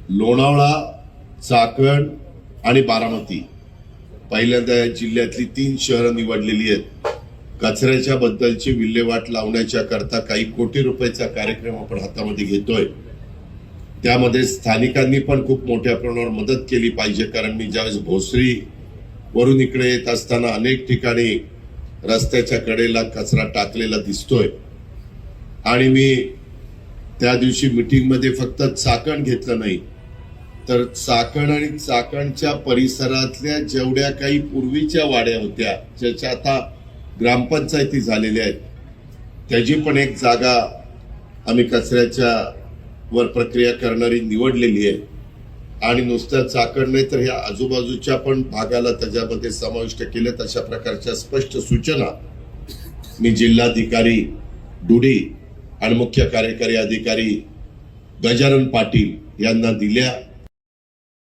लोणावळा, चाकण आणि बारामती पहिल्यांदा या जिल्ह्यातली 3 शहरं निवडलेली आहेत. कचऱ्याच्या बद्दलची विल्हेवाट लावण्याच्या करता काही कोटी रुपयाचा कार्यक्रम आपण हातामध्ये घेतोय. त्यामध्ये स्थानिकांनी पण खूप मोठ्या प्रमाणावर मदत केली पाहिजे, कारण मी ज्यावेळेस भोसरी वरून इकडे येत असताना अनेक ठिकाणी रस्त्याच्या कडेला कचरा टाकलेला दिसतोय. आणि मी त्या दिवशी मीटिंगमध्ये फक्त चाकण घेतलं नाही, तर चाकण आणि चाकणच्या परिसरातल्या जेवढ्या काही पूर्वीच्या वाड्या होत्या ज्याच्या आता ग्रामपंचायती झालेल्या आहेत, त्याची पण एक जागा आम्ही कचऱ्याच्या वर प्रक्रिया करणारी निवडलेली आहे. आणि नुसतं चाकण नाही तर ह्या आजूबाजूच्या पण भागाला त्याच्यामध्ये समाविष्ट केले. अशा प्रकारच्या स्पष्ट सूचना मी जिल्हाधिकारी डुडी आणि मुख्य कार्यकारी अधिकारी गजानन पाटील यांना दिल्या.